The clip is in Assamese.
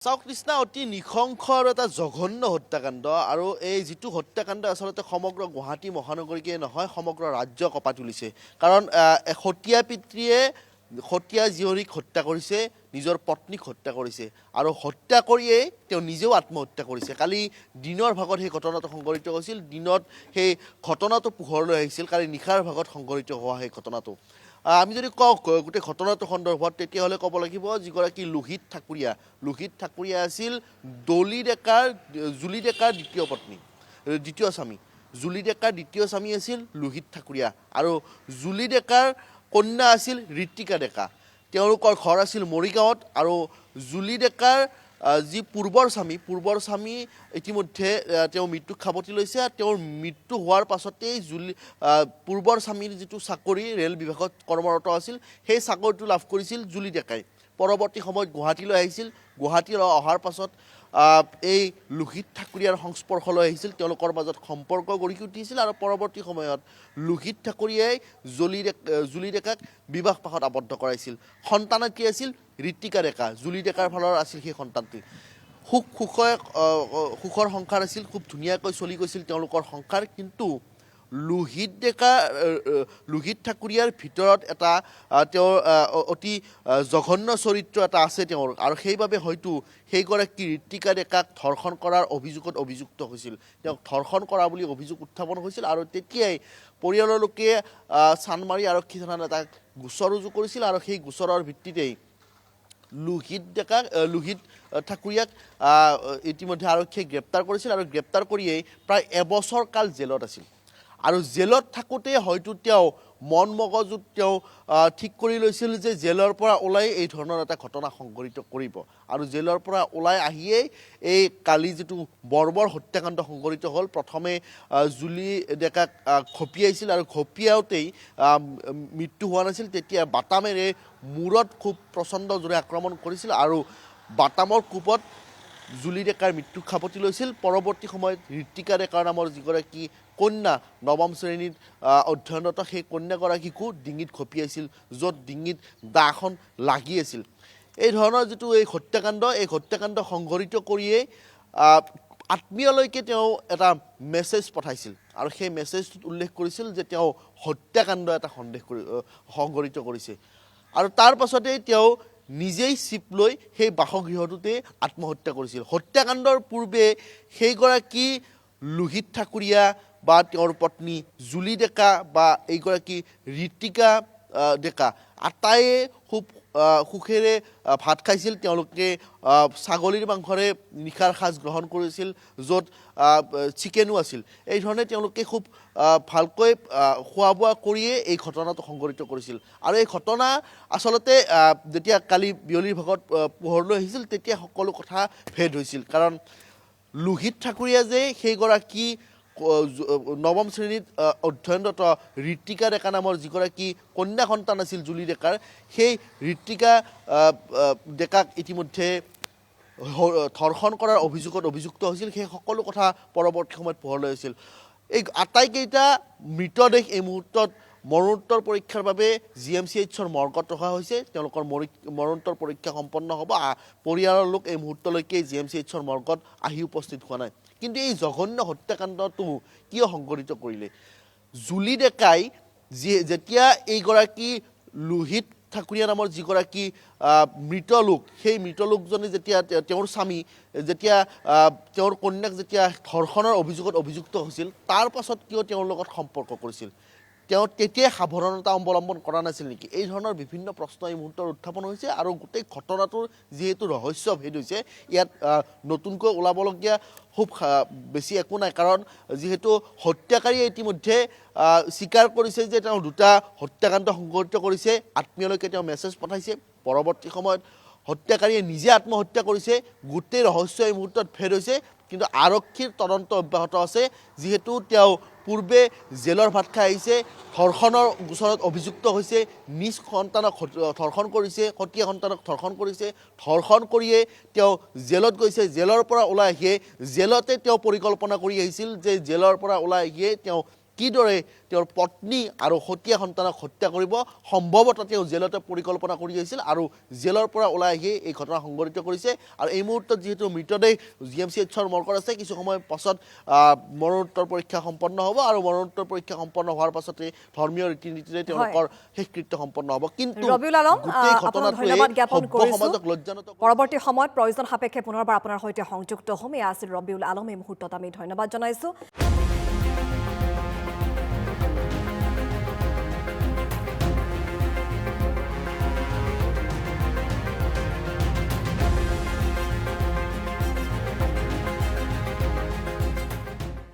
চাওক কৃষ্ণা অতি নিশংস আৰু এটা জঘন্য হত্যাকাণ্ড আৰু এই যিটো হত্যাকাণ্ড আচলতে সমগ্ৰ গুৱাহাটী মহানগৰীকে নহয় সমগ্ৰ ৰাজ্য কঁপা তুলিছে কাৰণ সতীয়া পিতৃয়ে সতীয়া জীয়ৰীক হত্যা কৰিছে নিজৰ পত্নীক হত্যা কৰিছে আৰু হত্যা কৰিয়েই তেওঁ নিজেও আত্মহত্যা কৰিছে কালি দিনৰ ভাগত সেই ঘটনাটো সংঘটিত হৈছিল দিনত সেই ঘটনাটো পোহৰলৈ আহিছিল কালি নিশাৰ ভাগত সংঘটিত হোৱা সেই ঘটনাটো আমি যদি কওঁ গোটেই ঘটনাটো সন্দৰ্ভত তেতিয়াহ'লে ক'ব লাগিব যিগৰাকী লোহিত ঠাকুৰীয়া আছিল জুলি ডেকাৰ দ্বিতীয় পত্নী দ্বিতীয় স্বামী জুলি ডেকাৰ দ্বিতীয় স্বামী আছিল লোহিত ঠাকুৰীয়া আৰু জুলি ডেকাৰ কন্যা আছিল ঋত্বিকা ডেকা তেওঁলোকৰ ঘৰ আছিল মৰিগাঁৱত আৰু জুলি ডেকাৰ যি পূৰ্বৰ স্বামী ইতিমধ্যে তেওঁ মৃত্যুক সাৱটি লৈছে তেওঁৰ মৃত্যু হোৱাৰ পাছতেই পূৰ্বৰ স্বামীৰ যিটো চাকৰি ৰেল বিভাগত কৰ্মৰত আছিল সেই চাকৰিটো লাভ কৰিছিল জুলি ডেকাই পৰৱৰ্তী সময়ত গুৱাহাটীলৈ আহিছিল গুৱাহাটীলৈ অহাৰ পাছত এই লোহিত ঠাকুৰীয়াৰ সংস্পৰ্শলৈ আহিছিল তেওঁলোকৰ মাজত সম্পৰ্ক গঢ়ি উঠিছিল আৰু পৰৱৰ্তী সময়ত লোহিত ঠাকুৰীয়াই জুলি ডেকাক বিবাহ পাশত আবদ্ধ কৰাইছিল সন্তান কি আছিল ঋত্বিকা ডেকা জুলি ডেকাৰ ফালৰ আছিল সেই সন্তানটি সুখৰ সংসাৰ আছিল খুব ধুনীয়াকৈ চলি গৈছিল তেওঁলোকৰ সংসাৰ কিন্তু লোহিত ঠাকুৰীয়াৰ ভিতৰত এটা তেওঁৰ অতি জঘন্য চৰিত্ৰ এটা আছে তেওঁৰ আৰু সেইবাবে হয়তো সেইগৰাকী ঋত্বিকা ডেকাক ধৰ্ষণ কৰাৰ অভিযোগত অভিযুক্ত হৈছিল তেওঁক ধৰ্ষণ কৰা বুলি অভিযোগ উত্থাপন হৈছিল আৰু তেতিয়াই পৰিয়ালৰ লোকে চানমাৰী আৰক্ষী থানাত এটা গোচৰ ৰুজু কৰিছিল আৰু সেই গোচৰৰ ভিত্তিতেই লোহিত ঠাকুৰীয়াক ইতিমধ্যে আৰক্ষীয়ে গ্ৰেপ্তাৰ কৰিছিল আৰু গ্ৰেপ্তাৰ কৰিয়েই প্ৰায় এবছৰ কাল জেলত আছিল আৰু জেলত থাকোঁতে হয়তো তেওঁ মন মগজুত তেওঁ ঠিক কৰি লৈছিল যে জেলৰ পৰা ওলাই এই ধৰণৰ এটা ঘটনা সংঘটিত কৰিব আৰু জেলৰ পৰা ওলাই আহিয়েই এই কালি যিটো বৰ্বৰ হত্যাকাণ্ড সংঘটিত হ'ল প্ৰথমে জুলি ডেকাক খপিয়াইছিল আৰু খপিয়াওঁতেই মৃত্যু হোৱা নাছিল তেতিয়া বাটামেৰে মূৰত খুব প্ৰচণ্ড জোৰে আক্ৰমণ কৰিছিল আৰু বাটামৰ কোবত জুলি ডেকাৰ মৃত্যুক সাৱটি লৈছিল পৰৱৰ্তী সময়ত ঋত্বিকা ডেকাৰ নামৰ যিগৰাকী কন্যা নৱম শ্ৰেণীত অধ্যয়নৰত সেই কন্যাগৰাকীকো ডিঙিত খপিয়াইছিল য'ত ডিঙিত দাখন লাগি আছিল এই ধৰণৰ যিটো এই হত্যাকাণ্ড সংঘটিত কৰিয়েই আত্মীয়লৈকে তেওঁ এটা মেছেজ পঠাইছিল আৰু সেই মেছেজটোত উল্লেখ কৰিছিল যে তেওঁ হত্যাকাণ্ড এটা সংঘটিত কৰিছে আৰু তাৰ পাছতেই তেওঁ নিজেই চিপ লৈ সেই বাসগৃহটোতে আত্মহত্যা কৰিছিল হত্যাকাণ্ডৰ পূৰ্বে সেইগৰাকী লোহিত ঠাকুৰীয়া বা তেওঁৰ পত্নী জুলি ডেকা বা এইগৰাকী ঋত্বিকা ডেকা আটাইয়ে খুব সুখেৰে ভাত খাইছিল তেওঁলোকে ছাগলীৰ মাংসৰে নিশাৰ সাজ গ্ৰহণ কৰিছিল য'ত চিকেনো আছিল এই ধৰণে তেওঁলোকে খুব ভালকৈ খোৱা বোৱা কৰিয়ে এই ঘটনাটো সংঘটিত কৰিছিল আৰু এই ঘটনা আচলতে যেতিয়া কালি বিয়লিৰ ভাগত পোহৰলৈ আহিছিল তেতিয়া সকলো কথা ভেদ হৈছিল কাৰণ লোহিত ঠাকুৰীয়া যে সেইগৰাকী নৱম শ্ৰেণীত অধ্যয়নৰত ঋত্বিকা ডেকা নামৰ যিগৰাকী কন্যা সন্তান আছিল জুলি ডেকাৰ সেই ঋত্বিকা ডেকাক ইতিমধ্যে ধৰ্ষণ কৰাৰ অভিযোগত অভিযুক্ত হৈছিল সেই সকলো কথা পৰৱৰ্তী সময়ত পোহৰলৈ আহিছিল এই আটাইকেইটা মৃতদেহ এই মুহূৰ্তত মৰণোত্তৰ পৰীক্ষাৰ বাবে GMCHৰ মৰ্গত ৰখা হৈছে তেওঁলোকৰ মৰণোত্তৰ পৰীক্ষা সম্পন্ন হ'ব পৰিয়ালৰ লোক এই মুহূৰ্তলৈকে GMCHৰ মৰ্গত আহি উপস্থিত হোৱা নাই কিন্তু এই জঘন্য হত্যাকাণ্ডটো কিয় সংঘটিত কৰিলে জুলি ডেকাই যেতিয়া এইগৰাকী লোহিত ঠাকুৰীয়া নামৰ যিগৰাকী মৃত লোক সেই মৃত লোকজনে যেতিয়া তেওঁৰ স্বামী যেতিয়া তেওঁৰ কন্যাক যেতিয়া ধৰ্ষণৰ অভিযোগত অভিযুক্ত হৈছিল তাৰ পাছত কিয় তেওঁৰ লগত সম্পৰ্ক কৰিছিল তেওঁ তেতিয়াই সাৱধানতা অৱলম্বন কৰা নাছিল নেকি এই ধৰণৰ বিভিন্ন প্ৰশ্ন এই মুহূৰ্তত উত্থাপন হৈছে আৰু গোটেই ঘটনাটোৰ যিহেতু ৰহস্য ভেদ হৈছে ইয়াত নতুনকৈ ওলাবলগীয়া খুব বেছি একো নাই কাৰণ যিহেতু হত্যাকাৰীয়ে ইতিমধ্যে স্বীকাৰ কৰিছে যে তেওঁ দুটা হত্যাকাণ্ড সংঘটিত কৰিছে আত্মীয়লৈকে তেওঁ মেছেজ পঠাইছে পৰৱৰ্তী সময়ত হত্যাকাৰীয়ে নিজে আত্মহত্যা কৰিছে গোটেই ৰহস্য এই মুহূৰ্তত ভেদ হৈছে কিন্তু আৰক্ষীৰ তদন্ত অব্যাহত আছে যিহেতু তেওঁ পূৰ্বে জেলৰ ভাত খাই আহিছে ধৰ্ষণৰ গোচৰত অভিযুক্ত হৈছে নিজ সন্তানক ধৰ্ষণ কৰিছে সতীয়া সন্তানক ধৰ্ষণ কৰিছে ধৰ্ষণ কৰিয়ে তেওঁ জেলত গৈছে জেলৰ পৰা ওলাই আহিয়ে জেলতে তেওঁ পৰিকল্পনা কৰি আহিছিল যে জেলৰ পৰা ওলাই আহিয়ে তেওঁ কিদৰে তেওঁৰ পত্নী আৰু সতীয়া সন্তানক হত্যা কৰিব সম্ভৱতঃ তেওঁ জেলতে পৰিকল্পনা কৰি আহিছিল আৰু জেলৰ পৰা ওলাই আহি এই ঘটনা সংঘটিত কৰিছে আৰু এই মুহূৰ্তত যিহেতু মৃতদেহ GMCHৰ মৰ্গত আছে কিছু সময় পাছত মৰণোত্তৰ পৰীক্ষা সম্পন্ন হ'ব আৰু মৰণোত্তৰ পৰীক্ষা সম্পন্ন হোৱাৰ পাছতে ধৰ্মীয় ৰীতি নীতিৰে তেওঁলোকৰ শেষকৃত্য সম্পন্ন হ'ব কিন্তু ৰবিউল আলম আপোনাক ধন্যবাদ জ্ঞাপন কৰিছো সমাজক লজ্জানত পৰৱৰ্তী সময়ত প্ৰয়োজন সাপেক্ষে পুনৰবাৰ আপোনাৰ সৈতে সংযুক্ত হ'ম এয়া আছিল ৰবিউল আলম এই মুহূৰ্তত আমি ধন্যবাদ জনাইছো